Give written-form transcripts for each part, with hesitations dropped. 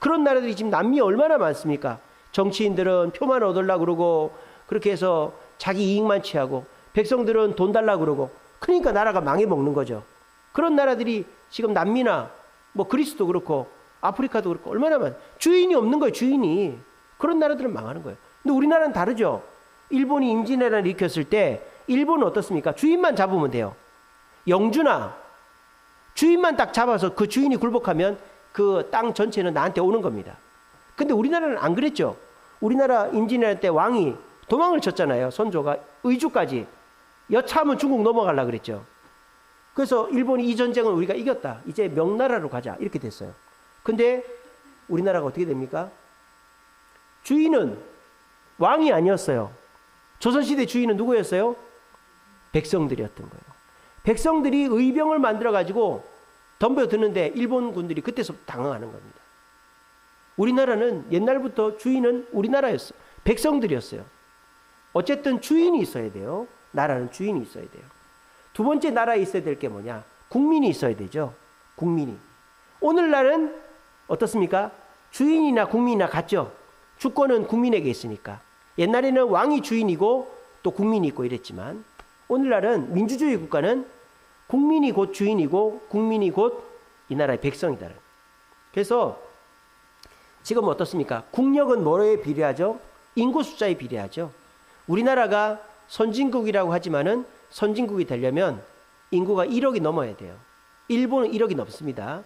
그런 나라들이 지금 남미 얼마나 많습니까? 정치인들은 표만 얻으려고 그러고 그렇게 해서 자기 이익만 취하고 백성들은 돈 달라고 그러고 그러니까 나라가 망해먹는 거죠. 그런 나라들이 지금 남미나 뭐 그리스도 그렇고 아프리카도 그렇고 얼마나 많아요. 주인이 없는 거예요. 주인이. 그런 나라들은 망하는 거예요. 근데 우리나라는 다르죠. 일본이 임진왜란을 일으켰을 때 일본은 어떻습니까? 주인만 잡으면 돼요. 영주나 주인만 딱 잡아서 그 주인이 굴복하면 그 땅 전체는 나한테 오는 겁니다. 근데 우리나라는 안 그랬죠. 우리나라 임진왜란 때 왕이 도망을 쳤잖아요. 선조가 의주까지. 여차하면 중국 넘어가려고 그랬죠. 그래서 일본이 이 전쟁은 우리가 이겼다. 이제 명나라로 가자. 이렇게 됐어요. 근데 우리나라가 어떻게 됩니까? 주인은 왕이 아니었어요. 조선시대 주인은 누구였어요? 백성들이었던 거예요. 백성들이 의병을 만들어가지고 덤벼드는데 일본 군들이 그때서부터 당황하는 겁니다. 우리나라는 옛날부터 주인은 우리나라였어요. 백성들이었어요. 어쨌든 주인이 있어야 돼요. 나라는 주인이 있어야 돼요. 두 번째 나라에 있어야 될 게 뭐냐? 국민이 있어야 되죠. 국민이. 오늘날은 어떻습니까? 주인이나 국민이나 같죠. 주권은 국민에게 있으니까. 옛날에는 왕이 주인이고 또 국민이 있고 이랬지만 오늘날은 민주주의 국가는 국민이 곧 주인이고 국민이 곧 이 나라의 백성이다. 그래서 지금 어떻습니까? 국력은 뭐에 비례하죠? 인구 숫자에 비례하죠. 우리나라가 선진국이라고 하지만은 선진국이 되려면 인구가 1억이 넘어야 돼요. 일본은 1억이 넘습니다.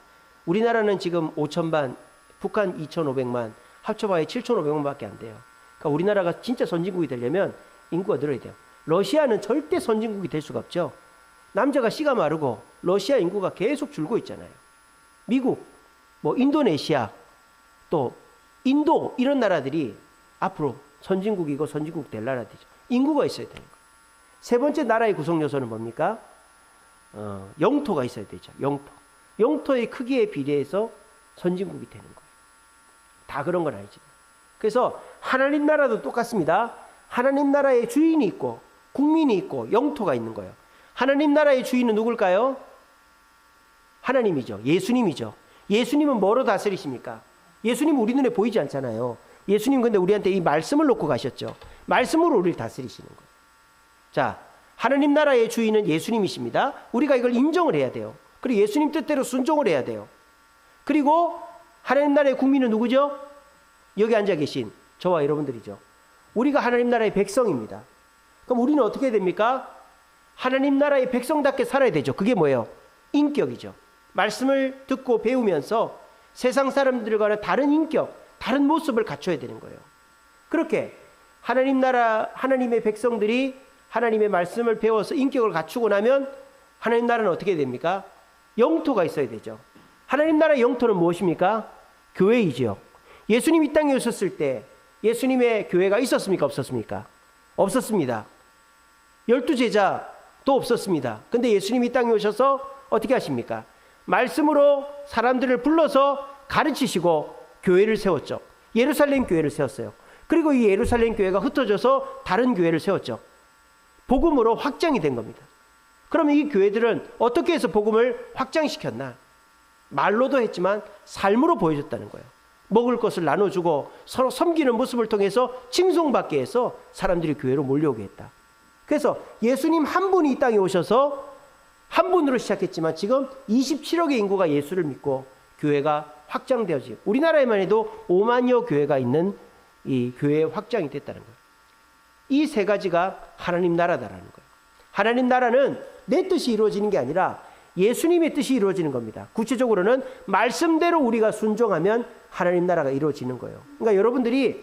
우리나라는 지금 5천만, 북한 2,500만, 합쳐봐야 7,500만밖에 안 돼요. 그러니까 우리나라가 진짜 선진국이 되려면 인구가 늘어야 돼요. 러시아는 절대 선진국이 될 수가 없죠. 남자가 씨가 마르고 러시아 인구가 계속 줄고 있잖아요. 미국, 뭐 인도네시아, 또 인도 이런 나라들이 앞으로 선진국이고 선진국 될 나라들이죠. 인구가 있어야 되는 거예요. 세 번째 나라의 구성 요소는 뭡니까? 영토가 있어야 되죠. 영토의 크기에 비례해서 선진국이 되는 거예요. 다 그런 건 아니죠. 그래서 하나님 나라도 똑같습니다. 하나님 나라의 주인이 있고 국민이 있고 영토가 있는 거예요. 하나님 나라의 주인은 누굴까요? 하나님이죠. 예수님이죠. 예수님은 뭐로 다스리십니까? 예수님은 우리 눈에 보이지 않잖아요. 예수님 근데 우리한테 이 말씀을 놓고 가셨죠. 말씀으로 우리를 다스리시는 거예요. 자, 하나님 나라의 주인은 예수님이십니다. 우리가 이걸 인정을 해야 돼요. 그리고 예수님 뜻대로 순종을 해야 돼요. 그리고 하나님 나라의 국민은 누구죠? 여기 앉아 계신 저와 여러분들이죠. 우리가 하나님 나라의 백성입니다. 그럼 우리는 어떻게 해야 됩니까? 하나님 나라의 백성답게 살아야 되죠. 그게 뭐예요? 인격이죠. 말씀을 듣고 배우면서 세상 사람들과는 다른 인격, 다른 모습을 갖춰야 되는 거예요. 그렇게 하나님 나라, 하나님의 백성들이 하나님의 말씀을 배워서 인격을 갖추고 나면 하나님 나라는 어떻게 됩니까? 영토가 있어야 되죠. 하나님 나라의 영토는 무엇입니까? 교회이죠. 예수님 이 땅에 오셨을 때 예수님의 교회가 있었습니까? 없었습니까? 없었습니다. 12제자도 없었습니다. 근데 예수님이 이 땅에 오셔서 어떻게 하십니까? 말씀으로 사람들을 불러서 가르치시고 교회를 세웠죠. 예루살렘 교회를 세웠어요. 그리고 이 예루살렘 교회가 흩어져서 다른 교회를 세웠죠. 복음으로 확장이 된 겁니다. 그러면 이 교회들은 어떻게 해서 복음을 확장시켰나? 말로도 했지만 삶으로 보여줬다는 거예요. 먹을 것을 나눠주고 서로 섬기는 모습을 통해서 칭송받게 해서 사람들이 교회로 몰려오게 했다. 그래서 예수님 한 분이 이 땅에 오셔서 한 분으로 시작했지만 지금 27억의 인구가 예수를 믿고 교회가 확장되어지고 우리나라에만 해도 5만여 교회가 있는 이 교회 확장이 됐다는 거예요. 이 세 가지가 하나님 나라다라는 거예요. 하나님 나라는 내 뜻이 이루어지는 게 아니라 예수님의 뜻이 이루어지는 겁니다. 구체적으로는 말씀대로 우리가 순종하면 하나님 나라가 이루어지는 거예요. 그러니까 여러분들이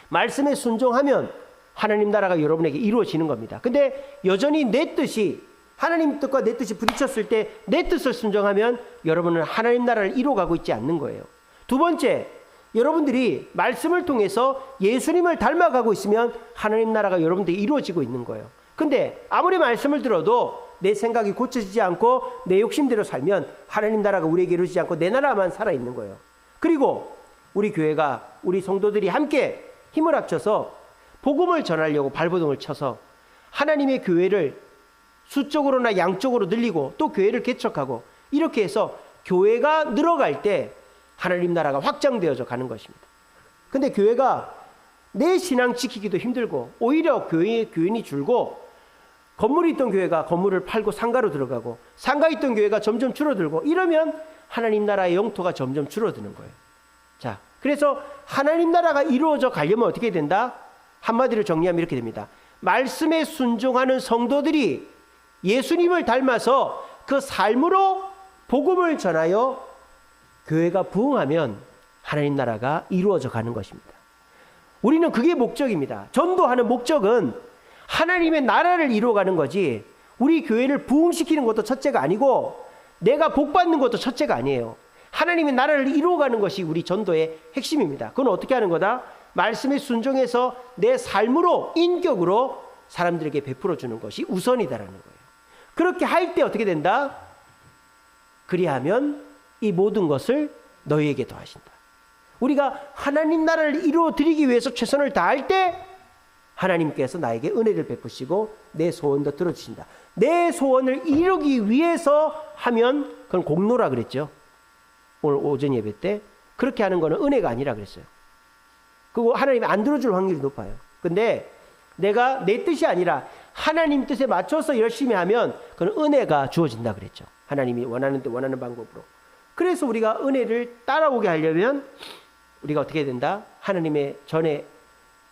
말씀에 순종하면 하나님 나라가 여러분에게 이루어지는 겁니다. 근데 여전히 내 뜻이 하나님 뜻과 내 뜻이 부딪혔을 때 내 뜻을 순종하면 여러분은 하나님 나라를 이루어가고 있지 않는 거예요. 두 번째, 여러분들이 말씀을 통해서 예수님을 닮아가고 있으면 하나님 나라가 여러분들이 이루어지고 있는 거예요. 근데 아무리 말씀을 들어도 내 생각이 고쳐지지 않고 내 욕심대로 살면 하나님 나라가 우리에게 이루어지지 않고 내 나라만 살아있는 거예요. 그리고 우리 교회가 우리 성도들이 함께 힘을 합쳐서 복음을 전하려고 발버둥을 쳐서 하나님의 교회를 수적으로나 양적으로 늘리고 또 교회를 개척하고 이렇게 해서 교회가 늘어갈 때 하나님 나라가 확장되어져 가는 것입니다. 근데 교회가 내 신앙 지키기도 힘들고 오히려 교인이 줄고 건물이 있던 교회가 건물을 팔고 상가로 들어가고 상가 있던 교회가 점점 줄어들고 이러면 하나님 나라의 영토가 점점 줄어드는 거예요. 자, 그래서 하나님 나라가 이루어져 가려면 어떻게 된다? 한마디로 정리하면 이렇게 됩니다. 말씀에 순종하는 성도들이 예수님을 닮아서 그 삶으로 복음을 전하여 교회가 부흥하면 하나님 나라가 이루어져 가는 것입니다. 우리는 그게 목적입니다. 전도하는 목적은 하나님의 나라를 이루어가는 거지 우리 교회를 부흥시키는 것도 첫째가 아니고 내가 복받는 것도 첫째가 아니에요. 하나님의 나라를 이루어가는 것이 우리 전도의 핵심입니다. 그건 어떻게 하는 거다? 말씀에 순종해서 내 삶으로 인격으로 사람들에게 베풀어 주는 것이 우선이다라는 거예요. 그렇게 할 때 어떻게 된다? 그리하면 이 모든 것을 너희에게 더하신다. 우리가 하나님 나라를 이루어 드리기 위해서 최선을 다할 때 하나님께서 나에게 은혜를 베푸시고 내 소원도 들어주신다. 내 소원을 이루기 위해서 하면 그건 공로라 그랬죠. 오늘 오전 예배 때 그렇게 하는 거는 은혜가 아니라 그랬어요. 그리고 하나님이 안 들어줄 확률이 높아요. 근데 내가 내 뜻이 아니라 하나님 뜻에 맞춰서 열심히 하면 그건 은혜가 주어진다 그랬죠. 하나님이 원하는 때 원하는 방법으로. 그래서 우리가 은혜를 따라오게 하려면 우리가 어떻게 해야 된다? 하나님의 전에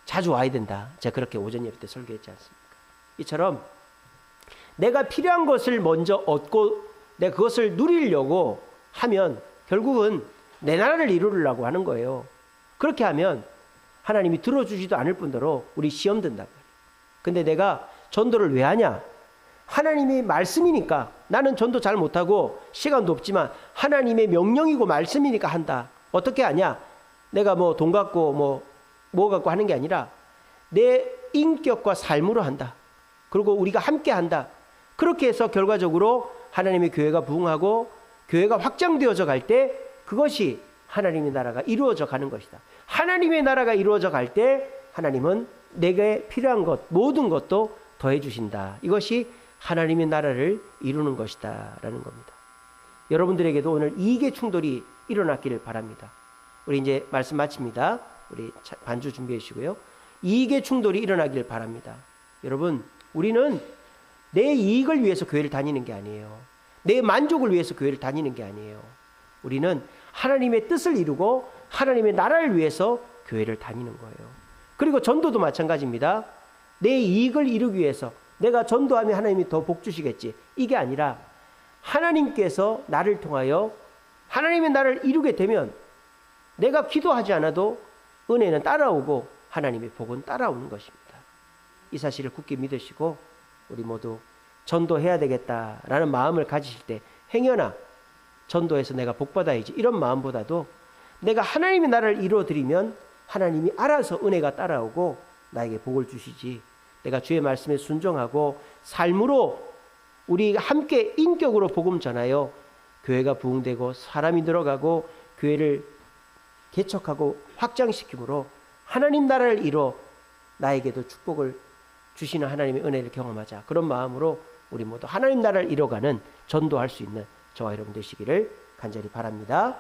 자주 와야 된다. 제가 그렇게 오전 예배 때 설교했지 않습니까? 이처럼 내가 필요한 것을 먼저 얻고 내가 그것을 누리려고 하면 결국은 내 나라를 이루려고 하는 거예요. 그렇게 하면 하나님이 들어주지도 않을 뿐더러 우리 시험 든단 말이에요. 근데 내가 전도를 왜 하냐? 하나님의 말씀이니까. 나는 전도 잘 못하고 시간도 없지만 하나님의 명령이고 말씀이니까 한다. 어떻게 하냐? 내가 뭐 돈 갖고 뭐 갖고 하는 게 아니라 내 인격과 삶으로 한다. 그리고 우리가 함께 한다. 그렇게 해서 결과적으로 하나님의 교회가 부흥하고 교회가 확장되어져 갈 때 그것이 하나님의 나라가 이루어져 가는 것이다. 하나님의 나라가 이루어져 갈 때 하나님은 내게 필요한 것 모든 것도 더해 주신다. 이것이 하나님의 나라를 이루는 것이다 라는 겁니다. 여러분들에게도 오늘 이익의 충돌이 일어났기를 바랍니다. 우리 이제 말씀 마칩니다. 우리 반주 준비해 주시고요. 이익의 충돌이 일어나기를 바랍니다. 여러분, 우리는 내 이익을 위해서 교회를 다니는 게 아니에요. 내 만족을 위해서 교회를 다니는 게 아니에요. 우리는 하나님의 뜻을 이루고 하나님의 나라를 위해서 교회를 다니는 거예요. 그리고 전도도 마찬가지입니다. 내 이익을 이루기 위해서 내가 전도하면 하나님이 더 복 주시겠지. 이게 아니라 하나님께서 나를 통하여 하나님의 나라를 이루게 되면 내가 기도하지 않아도 은혜는 따라오고 하나님의 복은 따라오는 것입니다. 이 사실을 굳게 믿으시고 우리 모두 전도해야 되겠다라는 마음을 가지실 때 행여나 전도해서 내가 복받아야지 이런 마음보다도 내가 하나님의 나라를 이루어드리면 하나님이 알아서 은혜가 따라오고 나에게 복을 주시지. 내가 주의 말씀에 순종하고 삶으로 우리 함께 인격으로 복음 전하여 교회가 부흥되고 사람이 늘어가고 교회를 개척하고 확장시킴으로 하나님 나라를 이뤄 나에게도 축복을 주시는 하나님의 은혜를 경험하자. 그런 마음으로 우리 모두 하나님 나라를 이뤄가는 전도할 수 있는 저와 여러분 되시기를 간절히 바랍니다.